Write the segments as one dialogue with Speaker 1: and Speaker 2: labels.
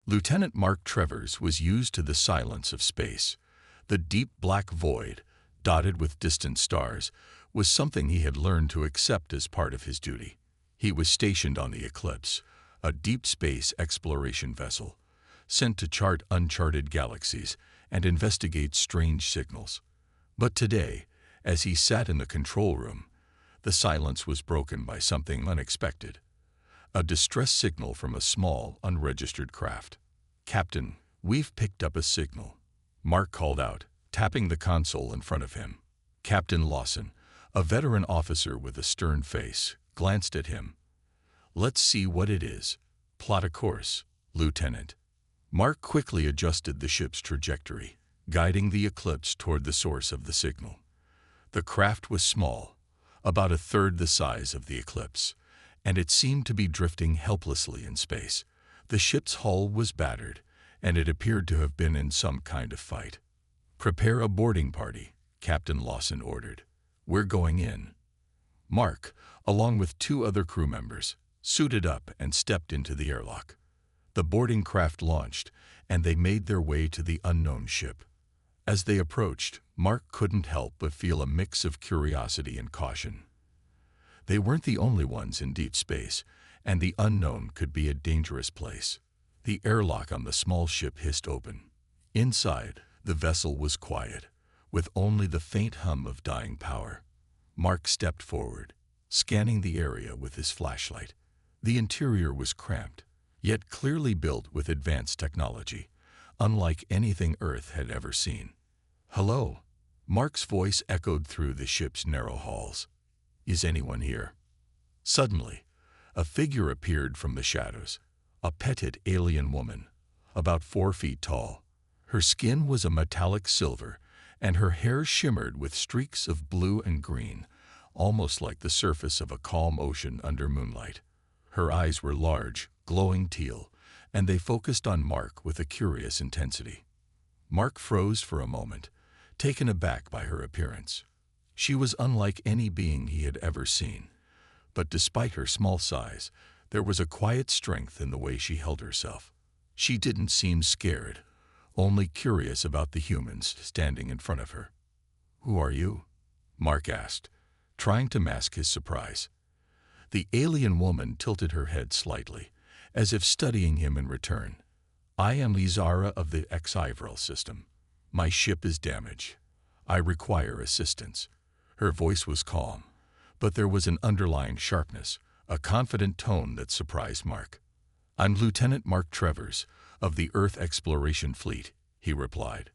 Speaker 1: Lieutenant Mark Trevors was used to the silence of space. The deep black void, dotted with distant stars, was something he had learned to accept as part of his duty. He was stationed on the Eclipse, a deep space exploration vessel, sent to chart uncharted galaxies and investigate strange signals. But today, as he sat in the control room, the silence was broken by something unexpected. A distress signal from a small, unregistered craft. "Captain, we've picked up a signal," Mark called out, tapping the console in front of him. Captain Lawson, a veteran officer with a stern face, glanced at him. "Let's see what it is. Plot a course, Lieutenant." Mark quickly adjusted the ship's trajectory, guiding the Eclipse toward the source of the signal. The craft was small, about a third the size of the Eclipse, and it seemed to be drifting helplessly in space. The ship's hull was battered, and it appeared to have been in some kind of fight. "Prepare a boarding party," Captain Lawson ordered. "We're going in." Mark, along with 2 other crew members, suited up and stepped into the airlock. The boarding craft launched, and they made their way to the unknown ship. As they approached, Mark couldn't help but feel a mix of curiosity and caution. They weren't the only ones in deep space, and the unknown could be a dangerous place. The airlock on the small ship hissed open. Inside, the vessel was quiet, with only the faint hum of dying power. Mark stepped forward, scanning the area with his flashlight. The interior was cramped, yet clearly built with advanced technology, unlike anything Earth had ever seen. "Hello," Mark's voice echoed through the ship's narrow halls. "Is anyone here?" Suddenly, a figure appeared from the shadows, a Petite alien woman, about 4 feet tall. Her skin was a metallic silver, and her hair shimmered with streaks of blue and green, almost like the surface of a calm ocean under moonlight. Her eyes were large, glowing teal, and they focused on Mark with a curious intensity. Mark froze for a moment, taken aback by her appearance. She was unlike any being he had ever seen, but despite her small size, there was a quiet strength in the way she held herself. She didn't seem scared, only curious about the humans standing in front of her. "Who are you?" Mark asked, trying to mask his surprise. The alien woman tilted her head slightly, as if studying him in return. "I am Izara of the HFY system. My ship is damaged. I require assistance." Her voice was calm, but there was an underlying sharpness, a confident tone that surprised Mark. "I'm Lieutenant Mark Trevors, of the Earth Exploration Fleet," he replied.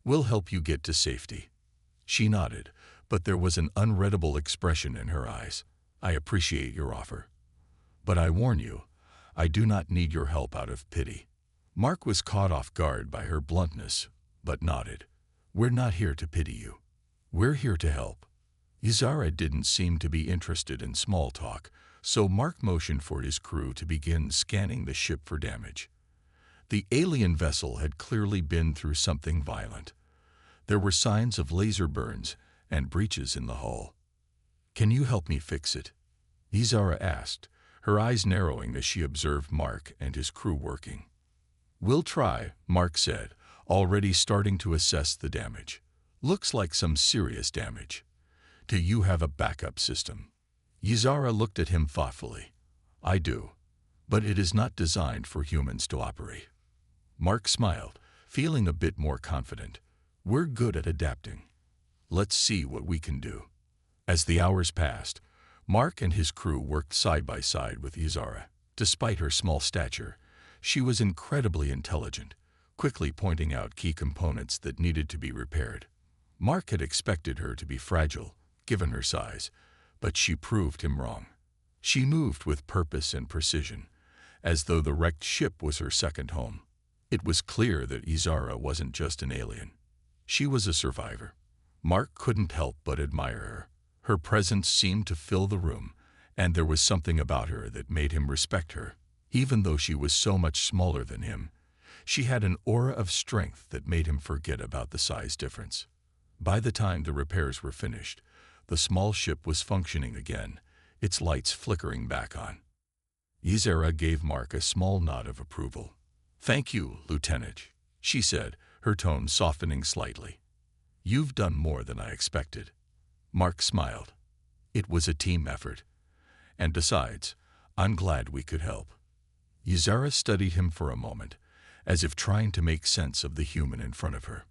Speaker 1: "We'll help you get to safety." She nodded, but there was an unreadable expression in her eyes. "I appreciate your offer, but I warn you, I do not need your help out of pity." Mark was caught off guard by her bluntness, but nodded. "We're not here to pity you. We're here to help." Izara didn't seem to be interested in small talk, so Mark motioned for his crew to begin scanning the ship for damage. The alien vessel had clearly been through something violent. There were signs of laser burns and breaches in the hull. "Can you help me fix it?" Izara asked, her eyes narrowing as she observed Mark and his crew working. "We'll try," Mark said, already starting to assess the damage. "Looks like some serious damage. Do you have a backup system?" Izara looked at him thoughtfully. "I do, but it is not designed for humans to operate." Mark smiled, feeling a bit more confident. "We're good at adapting. Let's see what we can do." As the hours passed, Mark and his crew worked side by side with Izara. Despite her small stature, she was incredibly intelligent, quickly pointing out key components that needed to be repaired. Mark had expected her to be fragile, given her size, but she proved him wrong. She moved with purpose and precision, as though the wrecked ship was her second home. It was clear that Izara wasn't just an alien. She was a survivor. Mark couldn't help but admire her. Her presence seemed to fill the room, and there was something about her that made him respect her. Even though she was so much smaller than him, she had an aura of strength that made him forget about the size difference. By the time the repairs were finished, the small ship was functioning again, its lights flickering back on. Izara gave Mark a small nod of approval. "Thank you, Lieutenant," she said, her tone softening slightly. "You've done more than I expected." Mark smiled. "It was a team effort. And besides, I'm glad we could help." Ysara studied him for a moment, as if trying to make sense of the human in front of her.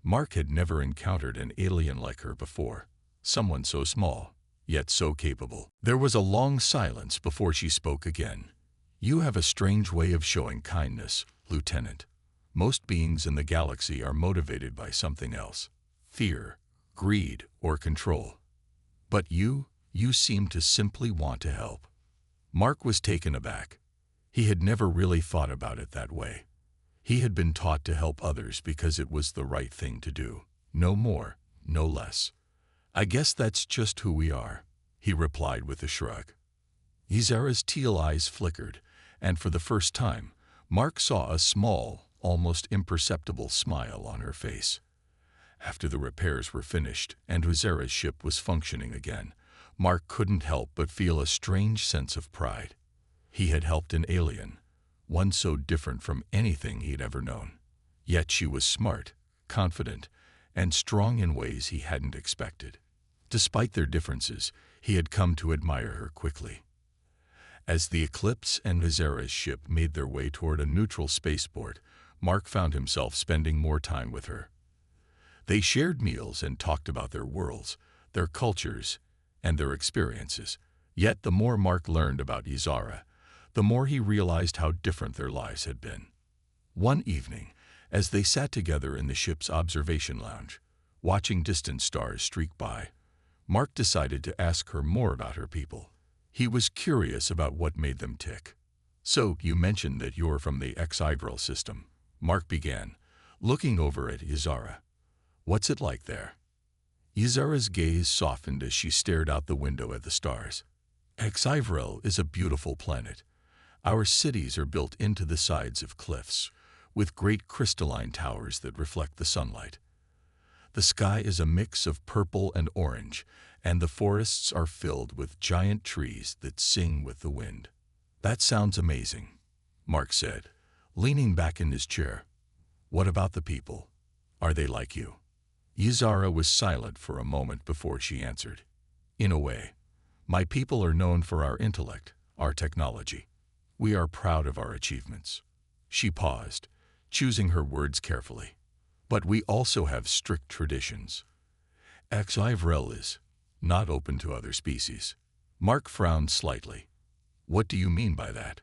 Speaker 1: Mark had never encountered an alien like her before, someone so small, yet so capable. There was a long silence before she spoke again. "You have a strange way of showing kindness, Lieutenant. Most beings in the galaxy are motivated by something else: fear, greed, or control. But you seem to simply want to help." Mark was taken aback. He had never really thought about it that way. He had been taught to help others because it was the right thing to do. No more, no less. "I guess that's just who we are," he replied with a shrug. Ysara's teal eyes flickered, and for the first time, Mark saw a small, almost imperceptible smile on her face. After the repairs were finished and Ysara's ship was functioning again, Mark couldn't help but feel a strange sense of pride. He had helped an alien, one so different from anything he'd ever known. Yet she was smart, confident, and strong in ways he hadn't expected. Despite their differences, he had come to admire her quickly. As the Eclipse and Ysara's ship made their way toward a neutral spaceport, Mark found himself spending more time with her. They shared meals and talked about their worlds, their cultures, and their experiences. Yet the more Mark learned about Ysara, the more he realized how different their lives had been. One evening, as they sat together in the ship's observation lounge, watching distant stars streak by, Mark decided to ask her more about her people. He was curious about what made them tick. "So, you mentioned that you're from the HFY system," Mark began, looking over at Ysara. "What's it like there?" Ysara's gaze softened as she stared out the window at the stars. "HFY is a beautiful planet. Our cities are built into the sides of cliffs, with great crystalline towers that reflect the sunlight. The sky is a mix of purple and orange, and the forests are filled with giant trees that sing with the wind." "That sounds amazing," Mark said, leaning back in his chair. "What about the people? Are they like you?" Ysara was silent for a moment before she answered. "In a way. My people are known for our intellect, our technology. We are proud of our achievements." She paused, choosing her words carefully. "But we also have strict traditions. HFY is not open to other species." Mark frowned slightly. "What do you mean by that?"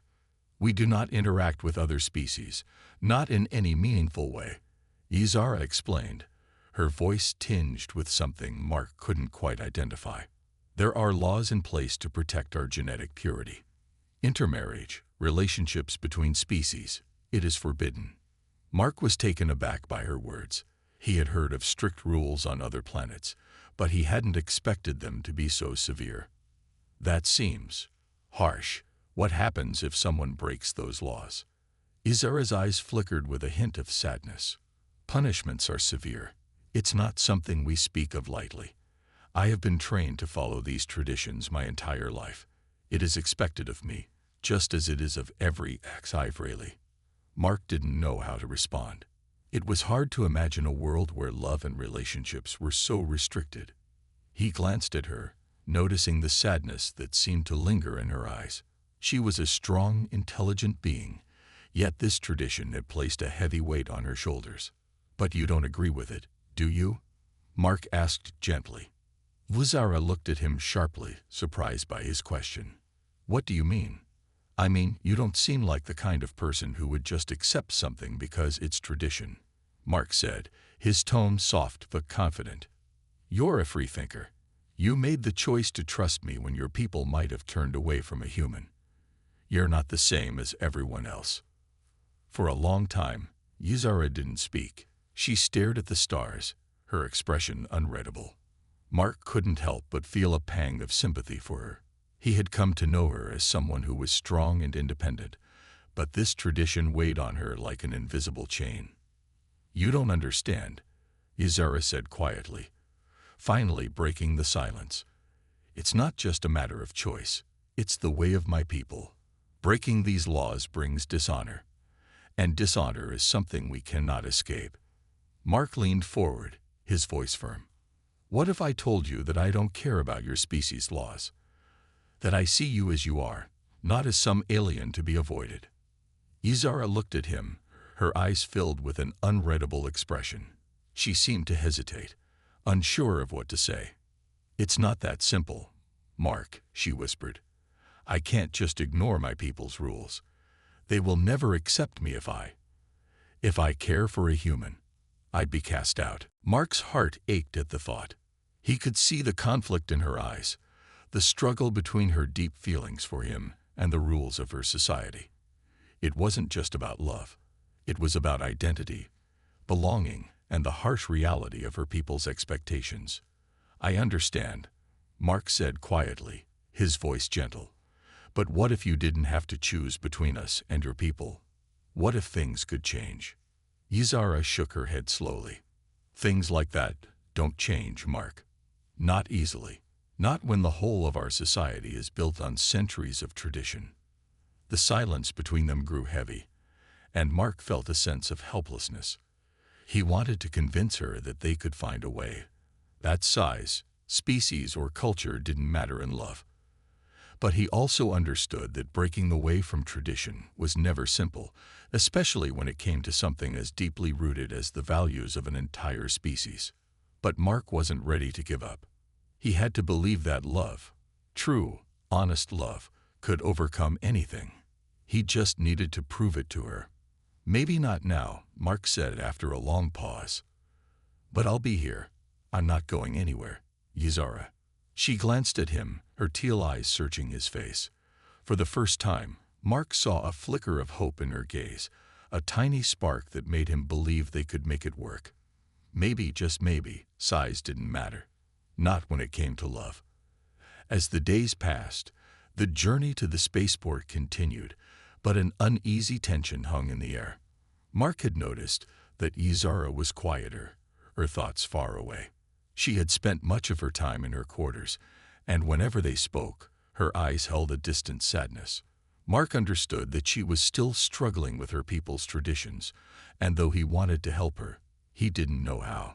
Speaker 1: "We do not interact with other species, not in any meaningful way," Ysara explained, her voice tinged with something Mark couldn't quite identify. "There are laws in place to protect our genetic purity. Intermarriage, relationships between species, it is forbidden." Mark was taken aback by her words. He had heard of strict rules on other planets, but he hadn't expected them to be so severe. "That seems harsh. What happens if someone breaks those laws?" Ysara's eyes flickered with a hint of sadness. "Punishments are severe. It's not something we speak of lightly. I have been trained to follow these traditions my entire life. It is expected of me, just as it is of every HFY." Mark didn't know how to respond. It was hard to imagine a world where love and relationships were so restricted. He glanced at her, noticing the sadness that seemed to linger in her eyes. She was a strong, intelligent being, yet this tradition had placed a heavy weight on her shoulders. "But you don't agree with it, do you?" Mark asked gently. Ysara looked at him sharply, surprised by his question. "What do you mean?" "I mean, you don't seem like the kind of person who would just accept something because it's tradition," Mark said, his tone soft but confident. "You're a freethinker. You made the choice to trust me when your people might have turned away from a human. You're not the same as everyone else." For a long time, Ysara didn't speak. She stared at the stars, her expression unreadable. Mark couldn't help but feel a pang of sympathy for her. He had come to know her as someone who was strong and independent, but this tradition weighed on her like an invisible chain. "You don't understand," Ysara said quietly, finally breaking the silence. "It's not just a matter of choice. It's the way of my people. Breaking these laws brings dishonor. and dishonor is something we cannot escape. Mark leaned forward, his voice firm. What if I told you that I don't care about your species' laws? That I see you as you are, not as some alien to be avoided. Izara looked at him, her eyes filled with an unreadable expression. She seemed to hesitate, unsure of what to say. It's not that simple, Mark, she whispered. I can't just ignore my people's rules. They will never accept me if I care for a human, I'd be cast out. Mark's heart ached at the thought. He could see the conflict in her eyes, the struggle between her deep feelings for him and the rules of her society. It wasn't just about love. It was about identity, belonging, and the harsh reality of her people's expectations. I understand, Mark said quietly, his voice gentle. But what if you didn't have to choose between us and your people? What if things could change? Izara shook her head slowly. Things like that don't change, Mark. Not easily. Not when the whole of our society is built on centuries of tradition. The silence between them grew heavy, and Mark felt a sense of helplessness. He wanted to convince her that they could find a way. That size, species, or culture didn't matter in love. But he also understood that breaking away from tradition was never simple, especially when it came to something as deeply rooted as the values of an entire species. But Mark wasn't ready to give up. He had to believe that love, true, honest love, could overcome anything. He just needed to prove it to her. Maybe not now, Mark said after a long pause. But I'll be here. I'm not going anywhere, Izara. She glanced at him, her teal eyes searching his face. For the first time, Mark saw a flicker of hope in her gaze, a tiny spark that made him believe they could make it work. Maybe, just maybe, size didn't matter. Not when it came to love. As the days passed, the journey to the spaceport continued, but an uneasy tension hung in the air. Mark had noticed that Izara was quieter, her thoughts far away. She had spent much of her time in her quarters, and whenever they spoke, her eyes held a distant sadness. Mark understood that she was still struggling with her people's traditions, and though he wanted to help her, he didn't know how.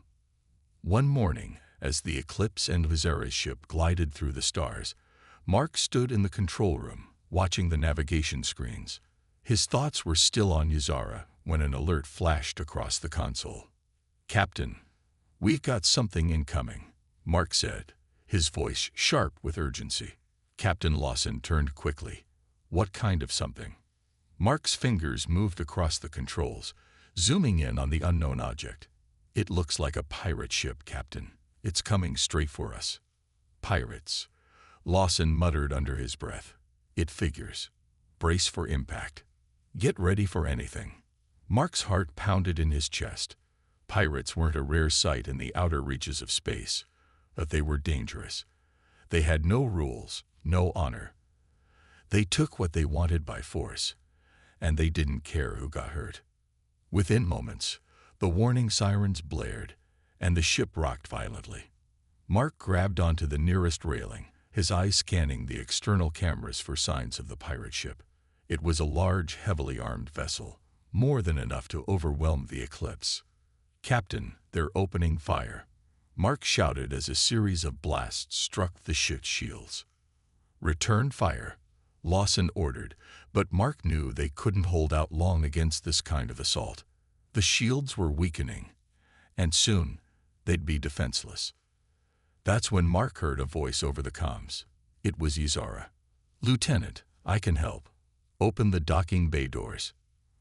Speaker 1: One morning, as the Eclipse and Izara's ship glided through the stars, Mark stood in the control room, watching the navigation screens. His thoughts were still on Izara when an alert flashed across the console. Captain, we've got something incoming, Mark said, his voice sharp with urgency. Captain Lawson turned quickly. What kind of something? Mark's fingers moved across the controls, zooming in on the unknown object. It looks like a pirate ship, Captain. It's coming straight for us. Pirates, Lawson muttered under his breath. It figures. Brace for impact. Get ready for anything. Mark's heart pounded in his chest. Pirates weren't a rare sight in the outer reaches of space, but they were dangerous. They had no rules, no honor. They took what they wanted by force, and they didn't care who got hurt. Within moments, the warning sirens blared, and the ship rocked violently. Mark grabbed onto the nearest railing, his eyes scanning the external cameras for signs of the pirate ship. It was a large, heavily armed vessel, more than enough to overwhelm the Eclipse. Captain, they're opening fire, Mark shouted as a series of blasts struck the ship's shields. Return fire, Lawson ordered, but Mark knew they couldn't hold out long against this kind of assault. The shields were weakening, and soon they'd be defenseless. That's when Mark heard a voice over the comms. It was Izara. Lieutenant, I can help. Open the docking bay doors.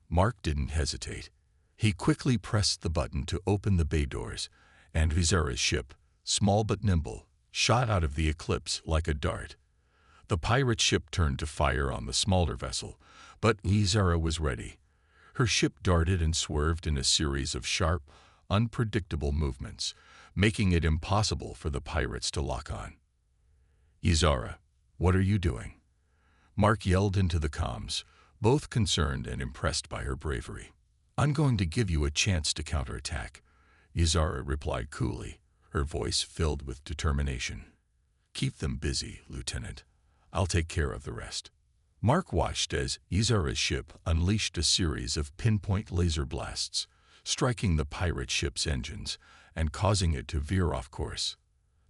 Speaker 1: Mark didn't hesitate. He quickly pressed the button to open the bay doors, and Izara's ship, small but nimble, shot out of the Eclipse like a dart. The pirate ship turned to fire on the smaller vessel, but Izara was ready. Her ship darted and swerved in a series of sharp, unpredictable movements, making it impossible for the pirates to lock on. Izara, what are you doing? Mark yelled into the comms, both concerned and impressed by her bravery. I'm going to give you a chance to counterattack, Izara replied coolly, her voice filled with determination. Keep them busy, Lieutenant. I'll take care of the rest. Mark watched as Izara's ship unleashed a series of pinpoint laser blasts, striking the pirate ship's engines and causing it to veer off course.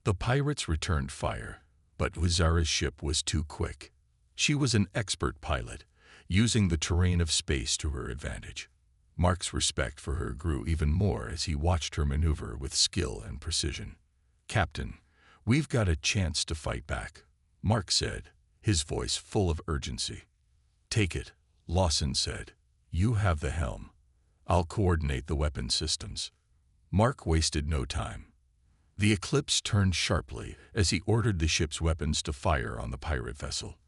Speaker 1: The pirates returned fire, but Izara's ship was too quick. She was an expert pilot, using the terrain of space to her advantage. Mark's respect for her grew even more as he watched her maneuver with skill and precision. "Captain, we've got a chance to fight back," Mark said, his voice full of urgency. "Take it," Lawson said. "You have the helm. I'll coordinate the weapon systems." Mark wasted no time. The Eclipse turned sharply as he ordered the ship's weapons to fire on the pirate vessel.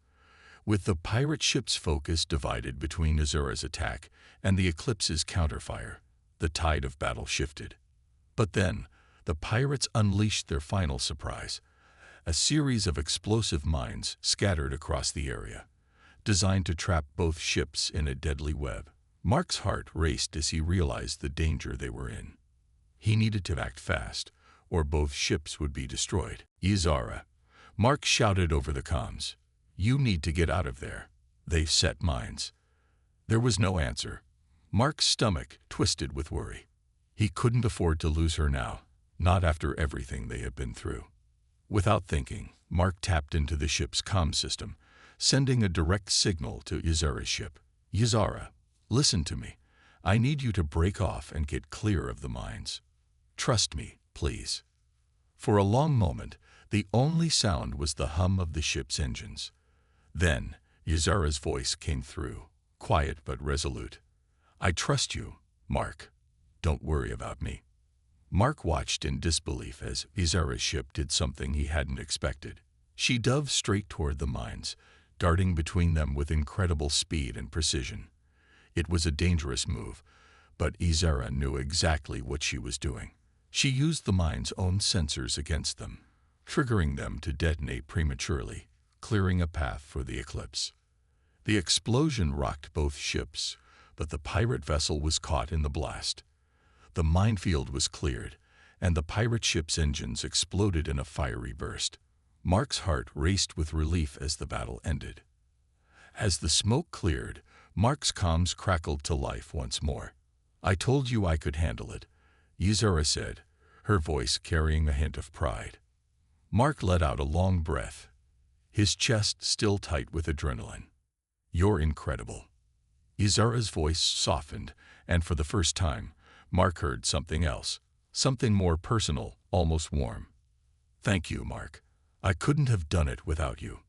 Speaker 1: With the pirate ship's focus divided between Izara's attack and the Eclipse's counterfire, the tide of battle shifted. But then, the pirates unleashed their final surprise, a series of explosive mines scattered across the area, designed to trap both ships in a deadly web. Mark's heart raced as he realized the danger they were in. He needed to act fast, or both ships would be destroyed. "Izara," Mark shouted over the comms, "you need to get out of there. They've set mines." There was no answer. Mark's stomach twisted with worry. He couldn't afford to lose her now, not after everything they had been through. Without thinking, Mark tapped into the ship's comm system, sending a direct signal to Izara's ship. "Izara, listen to me. I need you to break off and get clear of the mines. Trust me, please." For a long moment, the only sound was the hum of the ship's engines. Then, Izara's voice came through, quiet but resolute. "I trust you, Mark. Don't worry about me." Mark watched in disbelief as Izara's ship did something he hadn't expected. She dove straight toward the mines, darting between them with incredible speed and precision. It was a dangerous move, but Izara knew exactly what she was doing. She used the mine's own sensors against them, triggering them to detonate prematurely, clearing a path for the Eclipse. The explosion rocked both ships, but the pirate vessel was caught in the blast. The minefield was cleared, and the pirate ship's engines exploded in a fiery burst. Mark's heart raced with relief as the battle ended. As the smoke cleared, Mark's comms crackled to life once more. "I told you I could handle it," Izara said, her voice carrying a hint of pride. Mark let out a long breath, his chest still tight with adrenaline. "You're incredible." Izara's voice softened, and for the first time, Mark heard something else, something more personal, almost warm. "Thank you, Mark. I couldn't have done it without you."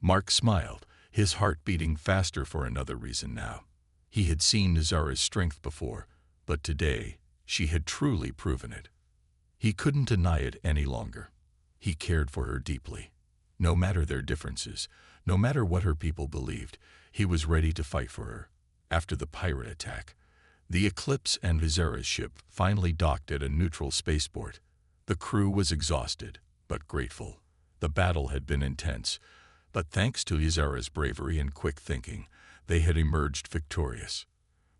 Speaker 1: Mark smiled, his heart beating faster for another reason now. He had seen Izara's strength before, but today she had truly proven it. He couldn't deny it any longer. He cared for her deeply. No matter their differences, no matter what her people believed, he was ready to fight for her. After the pirate attack, the Eclipse and Izara's ship finally docked at a neutral spaceport. The crew was exhausted, but grateful. The battle had been intense, but thanks to Izara's bravery and quick thinking, they had emerged victorious.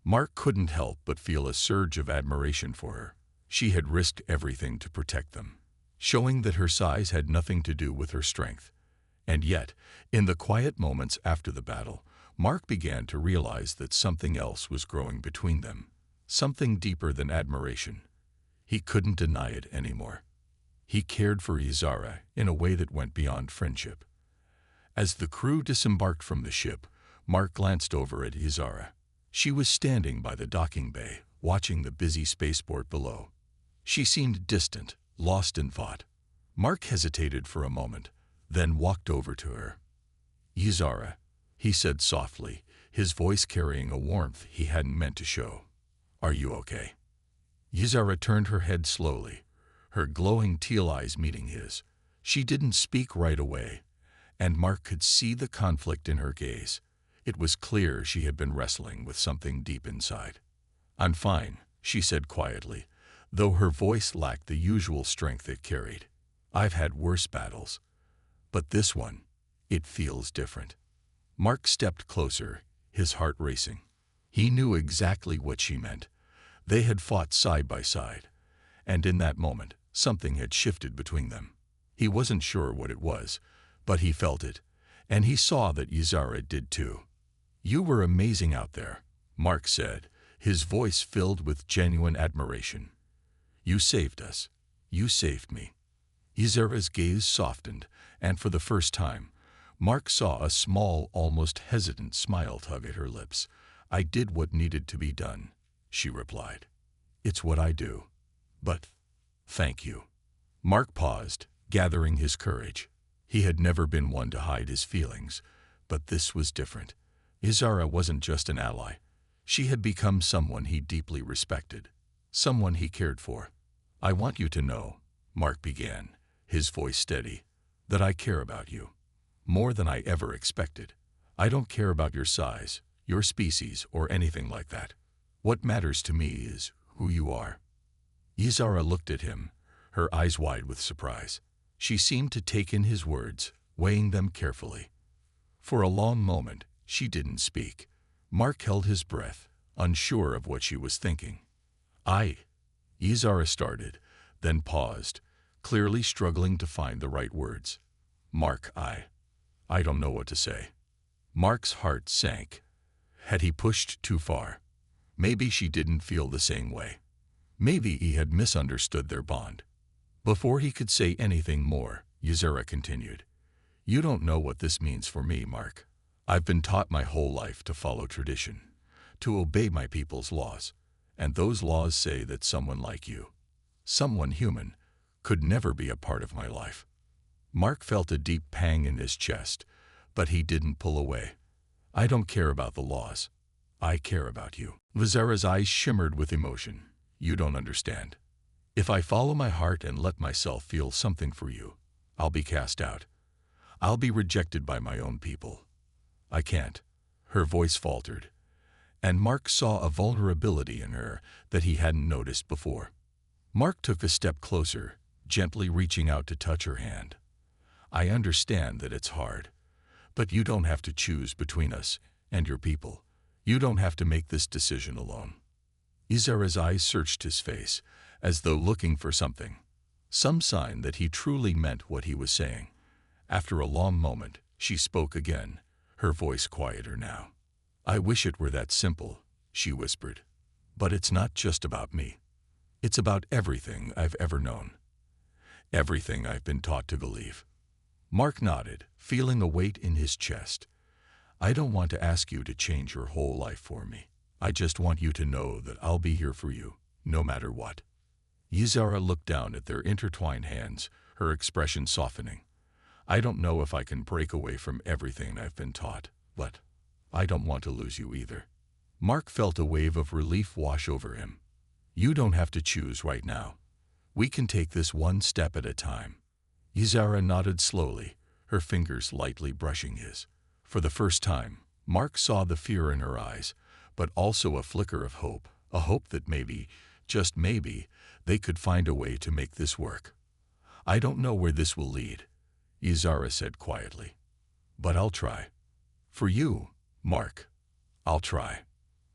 Speaker 1: Mark couldn't help but feel a surge of admiration for her. She had risked everything to protect them, showing that her size had nothing to do with her strength. And yet, in the quiet moments after the battle, Mark began to realize that something else was growing between them, something deeper than admiration. He couldn't deny it anymore. He cared for Izara in a way that went beyond friendship. As the crew disembarked from the ship, Mark glanced over at Izara. She was standing by the docking bay, watching the busy spaceport below. She seemed distant, lost in thought. Mark hesitated for a moment, then walked over to her. "Izara," he said softly, his voice carrying a warmth he hadn't meant to show. "Are you okay?" Izara turned her head slowly, her glowing teal eyes meeting his. She didn't speak right away, and Mark could see the conflict in her gaze. It was clear she had been wrestling with something deep inside. "I'm fine," she said quietly, though her voice lacked the usual strength it carried. "I've had worse battles, but this one, it feels different." Mark stepped closer, his heart racing. He knew exactly what she meant. They had fought side by side, and in that moment, something had shifted between them. He wasn't sure what it was, but he felt it, And he saw that Ysara did too. "You were amazing out there," Mark said, his voice filled with genuine admiration. "You saved us. You saved me." Ysara's gaze softened, and for the first time, Mark saw a small, almost hesitant smile tug at her lips. "I did what needed to be done," she replied. "It's what I do. But thank you." Mark paused, gathering his courage. He had never been one to hide his feelings, but this was different. Ysara wasn't just an ally. She had become someone he deeply respected, someone he cared for. "I want you to know," Mark began, his voice steady, "that I care about you. More than I ever expected. I don't care about your size, your species, or anything like that. What matters to me is who you are." Ysara looked at him, her eyes wide with surprise. She seemed to take in his words, weighing them carefully. For a long moment, she didn't speak. Mark held his breath, unsure of what she was thinking. Ysara started, then paused, clearly struggling to find the right words. "Mark, I don't know what to say." Mark's heart sank. Had he pushed too far? Maybe she didn't feel the same way. Maybe he had misunderstood their bond. Before he could say anything more, Ysara continued, "You don't know what this means for me, Mark. I've been taught my whole life to follow tradition, to obey my people's laws, and those laws say that someone like you, someone human, could never be a part of my life." Mark felt a deep pang in his chest, but he didn't pull away. "I don't care about the laws. I care about you." Ysara's eyes shimmered with emotion. "You don't understand. If I follow my heart and let myself feel something for you, I'll be cast out. I'll be rejected by my own people. I can't." Her voice faltered, and Mark saw a vulnerability in her that he hadn't noticed before. Mark took a step closer, gently reaching out to touch her hand. "I understand that it's hard, but you don't have to choose between us and your people. You don't have to make this decision alone." Ysara's eyes searched his face, as though looking for something, some sign that he truly meant what he was saying. After a long moment, she spoke again, her voice quieter now. "I wish it were that simple," she whispered. "But it's not just about me. It's about everything I've ever known. Everything I've been taught to believe." Mark nodded, feeling a weight in his chest. "I don't want to ask you to change your whole life for me. I just want you to know that I'll be here for you, no matter what." Ysara looked down at their intertwined hands, her expression softening. "I don't know if I can break away from everything I've been taught, but I don't want to lose you either." Mark felt a wave of relief wash over him. "You don't have to choose right now. We can take this one step at a time." Ysara nodded slowly, her fingers lightly brushing his. For the first time, Mark saw the fear in her eyes, but also a flicker of hope, a hope that maybe, just maybe, they could find a way to make this work. "I don't know where this will lead," Ysara said quietly, "but I'll try. For you, Mark, I'll try."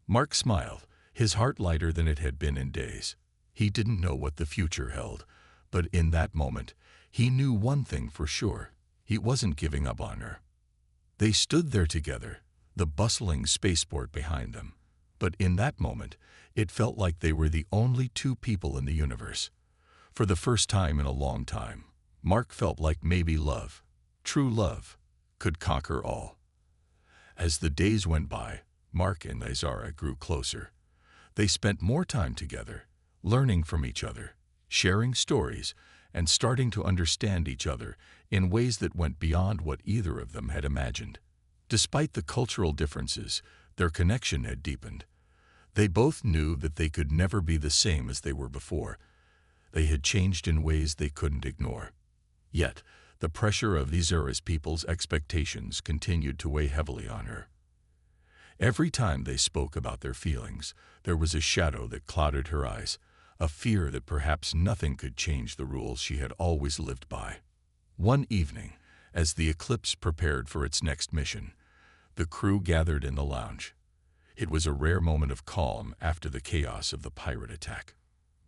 Speaker 1: Mark smiled, his heart lighter than it had been in days. He didn't know what the future held, but in that moment, he knew one thing for sure: he wasn't giving up on her. They stood there together, the bustling spaceport behind them. But in that moment, it felt like they were the only two people in the universe. For the first time in a long time, Mark felt like maybe love, true love, could conquer all. As the days went by, Mark and Ysara grew closer. They spent more time together, learning from each other, sharing stories, and starting to understand each other in ways that went beyond what either of them had imagined. Despite the cultural differences, their connection had deepened. They both knew that they could never be the same as they were before. They had changed in ways they couldn't ignore. Yet, the pressure of Ysara's people's expectations continued to weigh heavily on her. Every time they spoke about their feelings, there was a shadow that clouded her eyes, a fear that perhaps nothing could change the rules she had always lived by. One evening, as the Eclipse prepared for its next mission, the crew gathered in the lounge. It was a rare moment of calm after the chaos of the pirate attack.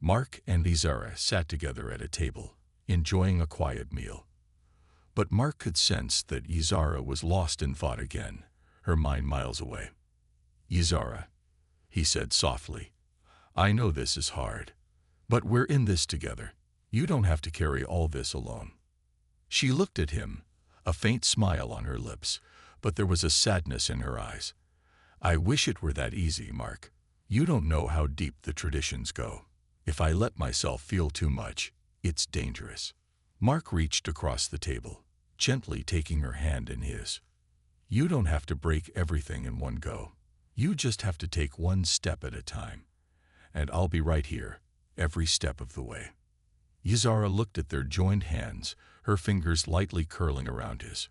Speaker 1: Mark and Ysara sat together at a table, enjoying a quiet meal. But Mark could sense that Izara was lost in thought again, her mind miles away. "Izara," he said softly, "I know this is hard, but we're in this together. You don't have to carry all this alone." She looked at him, a faint smile on her lips, but there was a sadness in her eyes. "I wish it were that easy, Mark. You don't know how deep the traditions go. If I let myself feel too much, it's dangerous." Mark reached across the table, gently taking her hand in his. "You don't have to break everything in one go. You just have to take one step at a time. And I'll be right here, every step of the way." Izara looked at their joined hands, her fingers lightly curling around his.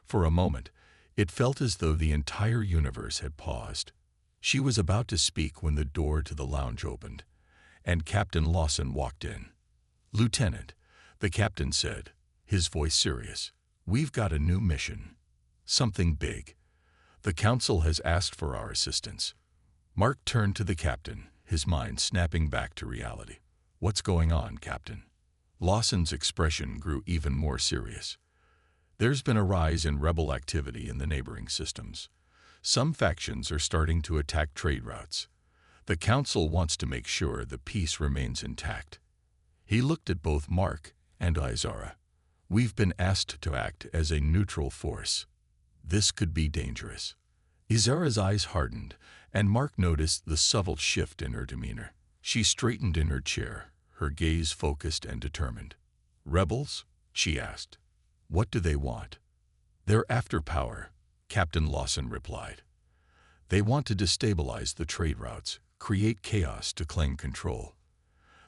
Speaker 1: For a moment, it felt as though the entire universe had paused. She was about to speak when the door to the lounge opened, and Captain Lawson walked in. "Lieutenant," the captain said, his voice serious, "we've got a new mission. Something big. The council has asked for our assistance." Mark turned to the captain, his mind snapping back to reality. "What's going on, Captain?" Lawson's expression grew even more serious. "There's been a rise in rebel activity in the neighboring systems. Some factions are starting to attack trade routes. The council wants to make sure the peace remains intact." He looked at both Mark and Izara. "We've been asked to act as a neutral force. This could be dangerous." Izara's eyes hardened, and Mark noticed the subtle shift in her demeanor. She straightened in her chair, her gaze focused and determined. "Rebels?" she asked. "What do they want?" "They're after power," Captain Lawson replied. "They want to destabilize the trade routes, create chaos to claim control.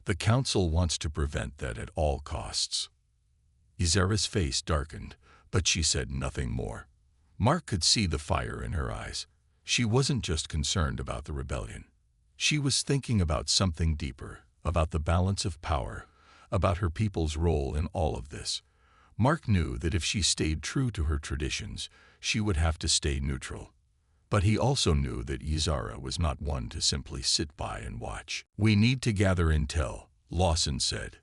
Speaker 1: The council wants to prevent that at all costs." Izara's face darkened, but she said nothing more. Mark could see the fire in her eyes. She wasn't just concerned about the rebellion. She was thinking about something deeper, about the balance of power, about her people's role in all of this. Mark knew that if she stayed true to her traditions, she would have to stay neutral. But he also knew that Izara was not one to simply sit by and watch. "We need to gather intel," Lawson said.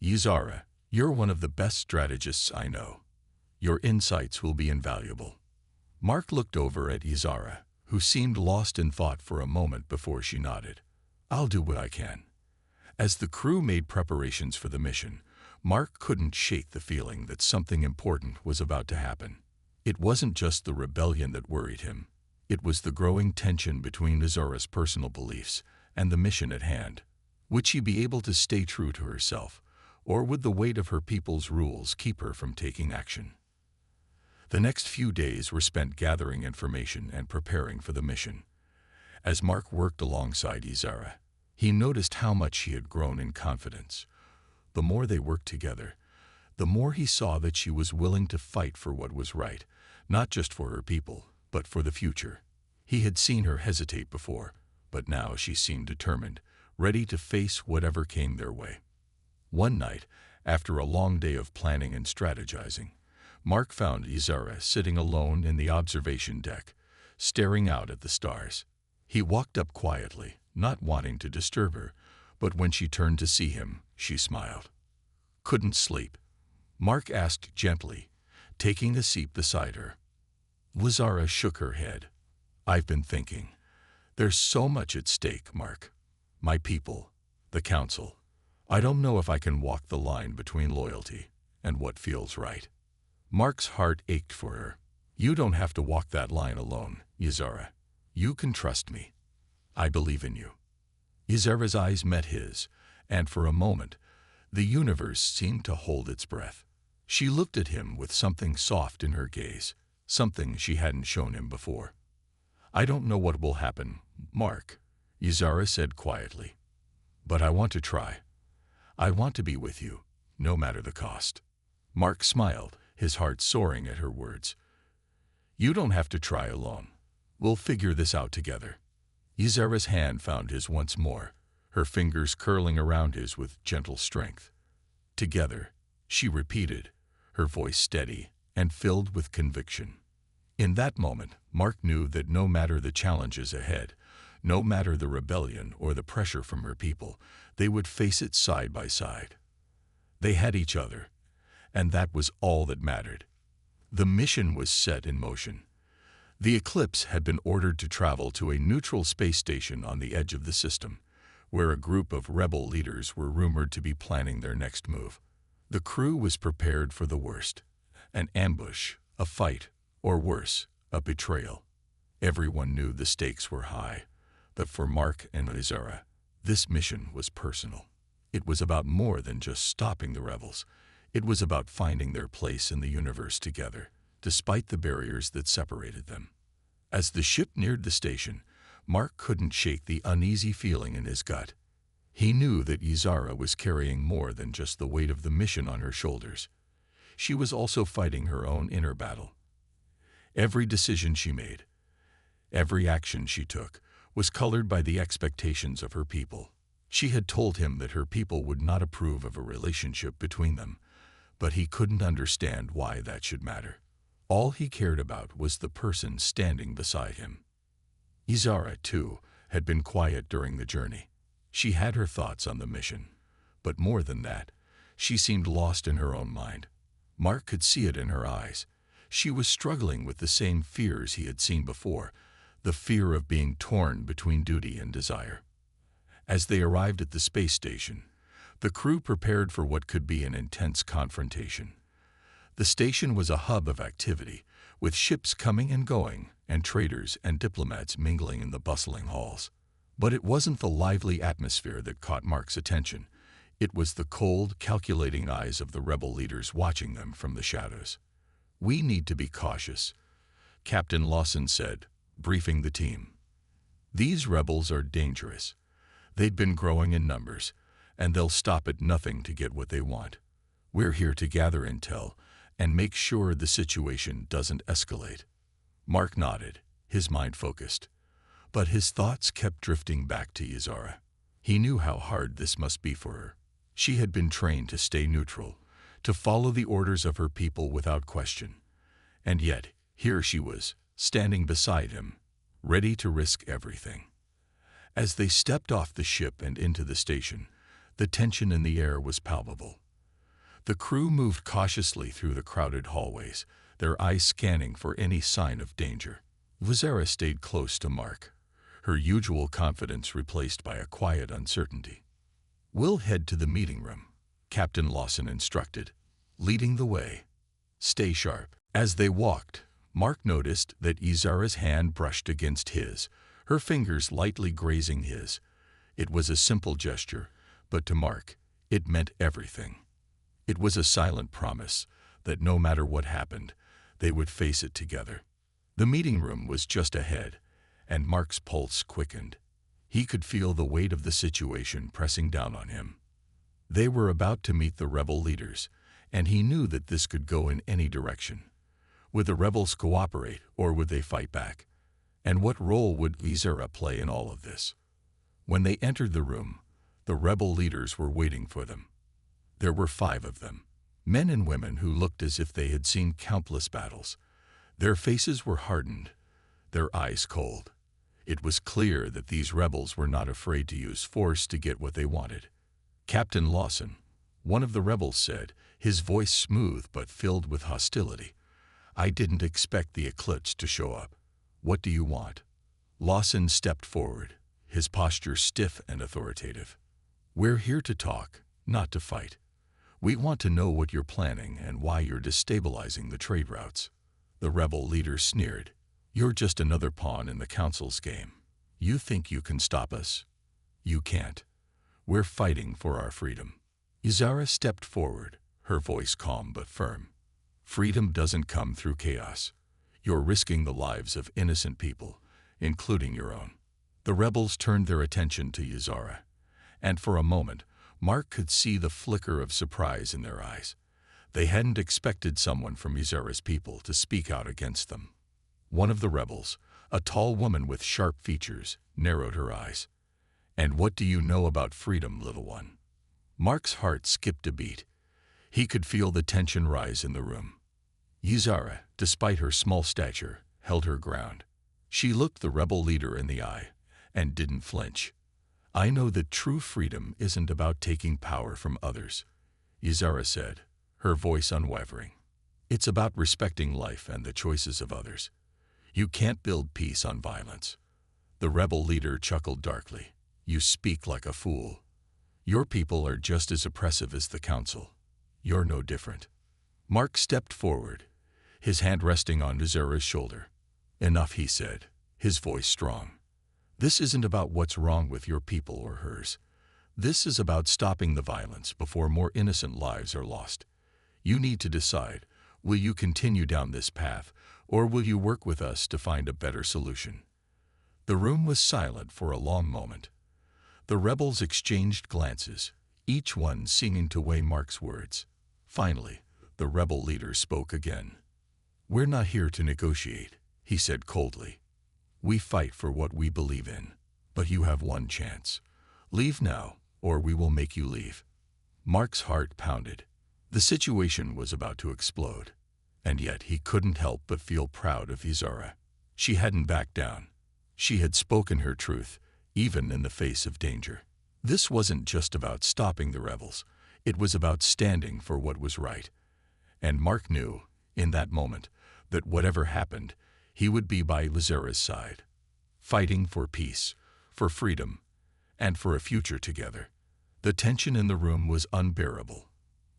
Speaker 1: "Izara, you're one of the best strategists I know. Your insights will be invaluable." Mark looked over at Izara, who seemed lost in thought for a moment before she nodded. "I'll do what I can." As the crew made preparations for the mission, Mark couldn't shake the feeling that something important was about to happen. It wasn't just the rebellion that worried him. It was the growing tension between Izara's personal beliefs and the mission at hand. Would she be able to stay true to herself, or would the weight of her people's rules keep her from taking action? The next few days were spent gathering information and preparing for the mission. As Mark worked alongside Izara, he noticed how much she had grown in confidence. The more they worked together, the more he saw that she was willing to fight for what was right, not just for her people, but for the future. He had seen her hesitate before, but now she seemed determined, ready to face whatever came their way. One night, after a long day of planning and strategizing, Mark found Izara sitting alone in the observation deck, staring out at the stars. He walked up quietly, not wanting to disturb her, but when she turned to see him, she smiled. "Couldn't sleep?" Mark asked gently, taking a seat beside her. Izara shook her head. "I've been thinking. There's so much at stake, Mark. My people, the council. I don't know if I can walk the line between loyalty and what feels right." Mark's heart ached for her. "You don't have to walk that line alone, Izara. You can trust me. I believe in you." Izara's eyes met his, and for a moment, the universe seemed to hold its breath. She looked at him with something soft in her gaze, something she hadn't shown him before. "I don't know what will happen, Mark," Izara said quietly. "But I want to try. I want to be with you, no matter the cost." Mark smiled, his heart soaring at her words. "You don't have to try alone. We'll figure this out together." Izara's hand found his once more, her fingers curling around his with gentle strength. "Together," she repeated, her voice steady and filled with conviction. In that moment, Mark knew that no matter the challenges ahead, no matter the rebellion or the pressure from her people, they would face it side by side. They had each other, and that was all that mattered. The mission was set in motion. The Eclipse had been ordered to travel to a neutral space station on the edge of the system, where a group of rebel leaders were rumored to be planning their next move. The crew was prepared for the worst: an ambush, a fight, or worse, a betrayal. Everyone knew the stakes were high, but for Mark and Izara, this mission was personal. It was about more than just stopping the rebels. It was about finding their place in the universe together, despite the barriers that separated them. As the ship neared the station, Mark couldn't shake the uneasy feeling in his gut. He knew that Izara was carrying more than just the weight of the mission on her shoulders. She was also fighting her own inner battle. Every decision she made, every action she took, was colored by the expectations of her people. She had told him that her people would not approve of a relationship between them, but he couldn't understand why that should matter. All he cared about was the person standing beside him. Izara, too, had been quiet during the journey. She had her thoughts on the mission, but more than that, she seemed lost in her own mind. Mark could see it in her eyes. She was struggling with the same fears he had seen before, the fear of being torn between duty and desire. As they arrived at the space station, the crew prepared for what could be an intense confrontation. The station was a hub of activity, with ships coming and going, and traders and diplomats mingling in the bustling halls. But it wasn't the lively atmosphere that caught Mark's attention. It was the cold, calculating eyes of the rebel leaders watching them from the shadows. "We need to be cautious," Captain Lawson said, briefing the team. "These rebels are dangerous. They'd been growing in numbers, and they'll stop at nothing to get what they want. We're here to gather intel and make sure the situation doesn't escalate." Mark nodded, his mind focused, but his thoughts kept drifting back to Izara. He knew how hard this must be for her. She had been trained to stay neutral, to follow the orders of her people without question. And yet, here she was, standing beside him, ready to risk everything. As they stepped off the ship and into the station, the tension in the air was palpable. The crew moved cautiously through the crowded hallways, their eyes scanning for any sign of danger. Izara stayed close to Mark, her usual confidence replaced by a quiet uncertainty. "We'll head to the meeting room," Captain Lawson instructed, leading the way. "Stay sharp." As they walked, Mark noticed that Izara's hand brushed against his, her fingers lightly grazing his. It was a simple gesture, but to Mark, it meant everything. It was a silent promise that no matter what happened, they would face it together. The meeting room was just ahead, and Mark's pulse quickened. He could feel the weight of the situation pressing down on him. They were about to meet the rebel leaders, and he knew that this could go in any direction. Would the rebels cooperate, or would they fight back? And what role would Izara play in all of this? When they entered the room, the rebel leaders were waiting for them. There were 5 of them, men and women who looked as if they had seen countless battles. Their faces were hardened, their eyes cold. It was clear that these rebels were not afraid to use force to get what they wanted. "Captain Lawson," one of the rebels said, his voice smooth but filled with hostility, "I didn't expect the Eclipse to show up. What do you want?" Lawson stepped forward, his posture stiff and authoritative. "We're here to talk, not to fight. We want to know what you're planning and why you're destabilizing the trade routes." The rebel leader sneered. "You're just another pawn in the Council's game. You think you can stop us? You can't. We're fighting for our freedom." Izara stepped forward, her voice calm but firm. "Freedom doesn't come through chaos. You're risking the lives of innocent people, including your own." The rebels turned their attention to Izara, and for a moment, Mark could see the flicker of surprise in their eyes. They hadn't expected someone from Izara's people to speak out against them. One of the rebels, a tall woman with sharp features, narrowed her eyes. "And what do you know about freedom, little one?" Mark's heart skipped a beat. He could feel the tension rise in the room. Izara, despite her small stature, held her ground. She looked the rebel leader in the eye and didn't flinch. "I know that true freedom isn't about taking power from others," Izara said, her voice unwavering. "It's about respecting life and the choices of others. You can't build peace on violence." The rebel leader chuckled darkly. "You speak like a fool. Your people are just as oppressive as the council. You're no different." Mark stepped forward, his hand resting on Vizera's shoulder. "Enough," he said, his voice strong. "This isn't about what's wrong with your people or hers. This is about stopping the violence before more innocent lives are lost. You need to decide, will you continue down this path, or will you work with us to find a better solution?" The room was silent for a long moment. The rebels exchanged glances, each one seeming to weigh Mark's words. Finally, the rebel leader spoke again. "We're not here to negotiate," he said coldly. "We fight for what we believe in. But you have one chance. Leave now, or we will make you leave." Mark's heart pounded. The situation was about to explode. And yet he couldn't help but feel proud of Vizera. She hadn't backed down. She had spoken her truth, even in the face of danger. This wasn't just about stopping the rebels. It was about standing for what was right. And Mark knew, in that moment, that whatever happened, he would be by Vizera's side, fighting for peace, for freedom, and for a future together. The tension in the room was unbearable.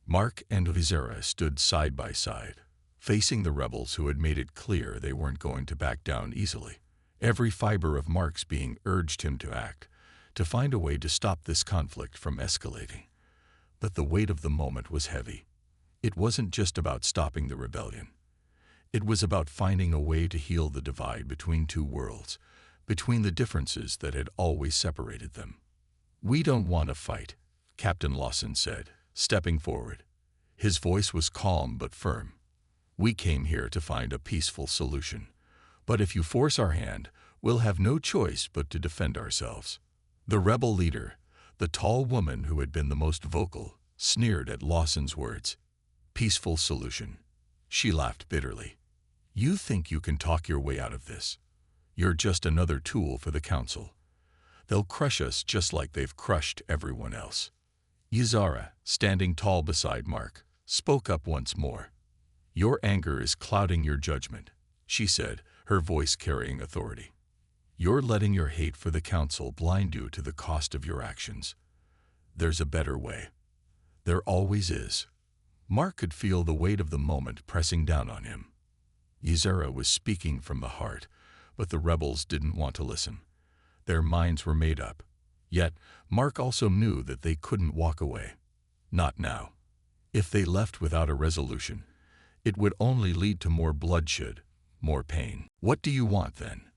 Speaker 1: Mark and Vizera stood side by side, facing the rebels who had made it clear they weren't going to back down easily. Every fiber of Mark's being urged him to act, to find a way to stop this conflict from escalating. But the weight of the moment was heavy. It wasn't just about stopping the rebellion. It was about finding a way to heal the divide between two worlds, between the differences that had always separated them. "We don't want to fight," Captain Lawson said, stepping forward. His voice was calm but firm. "We came here to find a peaceful solution. But if you force our hand, we'll have no choice but to defend ourselves." The rebel leader, the tall woman who had been the most vocal, sneered at Lawson's words. "Peaceful solution." She laughed bitterly. "You think you can talk your way out of this? You're just another tool for the council. They'll crush us just like they've crushed everyone else." Vizera, standing tall beside Mark, spoke up once more. "Your anger is clouding your judgment," she said, her voice carrying authority. "You're letting your hate for the council blind you to the cost of your actions. There's a better way. There always is." Mark could feel the weight of the moment pressing down on him. Vizera was speaking from the heart, but the rebels didn't want to listen. Their minds were made up. Yet, Mark also knew that they couldn't walk away. Not now. If they left without a resolution, it would only lead to more bloodshed, more pain. "What do you want then?"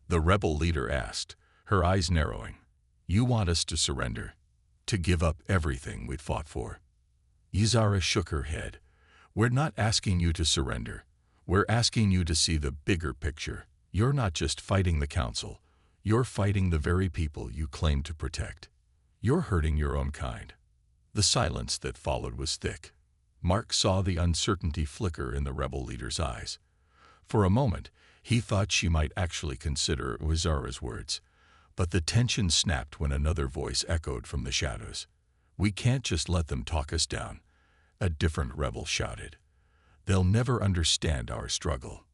Speaker 1: the rebel leader asked, her eyes narrowing. "You want us to surrender, to give up everything we'd fought for?" Vizera shook her head. "We're not asking you to surrender. We're asking you to see the bigger picture. You're not just fighting the council. You're fighting the very people you claim to protect. You're hurting your own kind." The silence that followed was thick. Mark saw the uncertainty flicker in the rebel leader's eyes. For a moment, he thought she might actually consider Vizera's words. But the tension snapped when another voice echoed from the shadows. "We can't just let them talk us down," a different rebel shouted. "They'll never understand our struggle."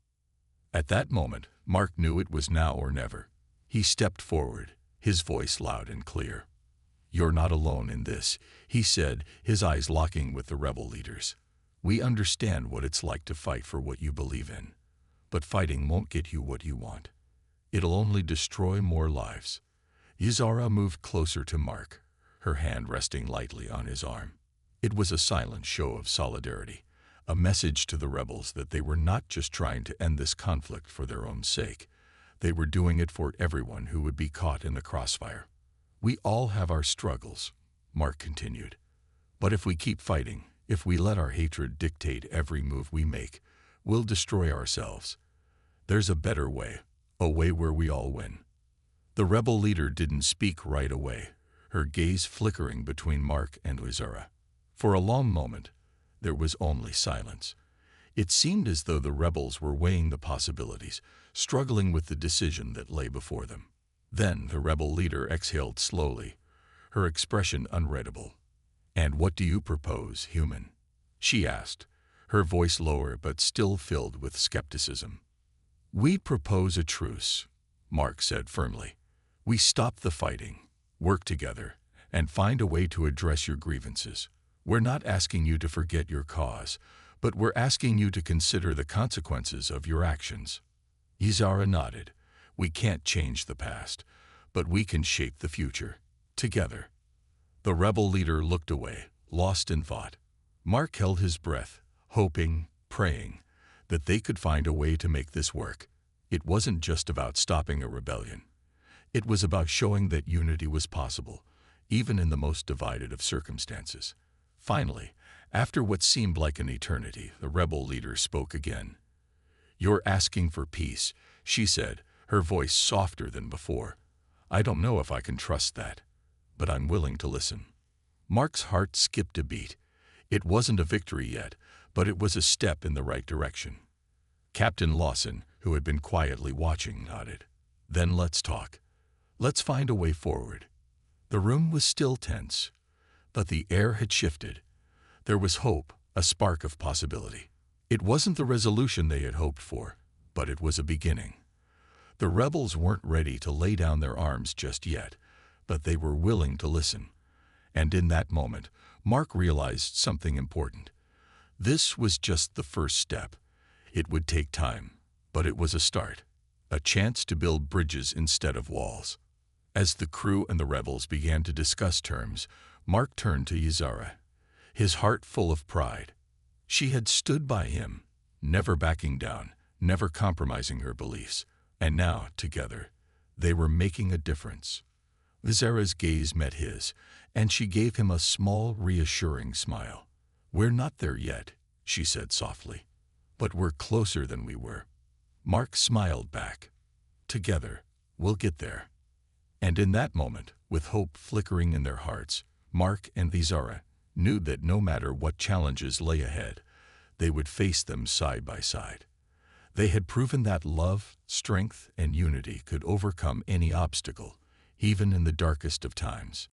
Speaker 1: At that moment, Mark knew it was now or never. He stepped forward, his voice loud and clear. "You're not alone in this," he said, his eyes locking with the rebel leaders. "We understand what it's like to fight for what you believe in. But fighting won't get you what you want. It'll only destroy more lives." Vizera moved closer to Mark, her hand resting lightly on his arm. It was a silent show of solidarity, a message to the rebels that they were not just trying to end this conflict for their own sake. They were doing it for everyone who would be caught in the crossfire. "We all have our struggles," Mark continued. "But if we keep fighting, if we let our hatred dictate every move we make, we'll destroy ourselves. There's a better way, a way where we all win." The rebel leader didn't speak right away, her gaze flickering between Mark and Vizera. For a long moment, there was only silence. It seemed as though the rebels were weighing the possibilities, struggling with the decision that lay before them. Then the rebel leader exhaled slowly, her expression unreadable. "And what do you propose, human?" she asked, her voice lower but still filled with skepticism. "We propose a truce," Mark said firmly. "We stop the fighting, work together, and find a way to address your grievances. We're not asking you to forget your cause, but we're asking you to consider the consequences of your actions." Ysara nodded. "We can't change the past, but we can shape the future, together." The rebel leader looked away, lost in thought. Mark held his breath, hoping, praying, that they could find a way to make this work. It wasn't just about stopping a rebellion. It was about showing that unity was possible, even in the most divided of circumstances. Finally, after what seemed like an eternity, the rebel leader spoke again. "You're asking for peace," she said, her voice softer than before. "I don't know if I can trust that, but I'm willing to listen." Mark's heart skipped a beat. It wasn't a victory yet, but it was a step in the right direction. Captain Lawson, who had been quietly watching, nodded. "Then let's talk. Let's find a way forward." The room was still tense, but the air had shifted. There was hope, a spark of possibility. It wasn't the resolution they had hoped for, but it was a beginning. The rebels weren't ready to lay down their arms just yet, but they were willing to listen. And in that moment, Mark realized something important. This was just the first step. It would take time, but it was a start, a chance to build bridges instead of walls. As the crew and the rebels began to discuss terms, Mark turned to Ysara, his heart full of pride. She had stood by him, never backing down, never compromising her beliefs. And now, together, they were making a difference. Ysara's gaze met his, and she gave him a small, reassuring smile. "We're not there yet," she said softly, "but we're closer than we were." Mark smiled back. "Together, we'll get there." And in that moment, with hope flickering in their hearts, Mark and Ysara knew that no matter what challenges lay ahead, they would face them side by side. They had proven that love, strength, and unity could overcome any obstacle, even in the darkest of times.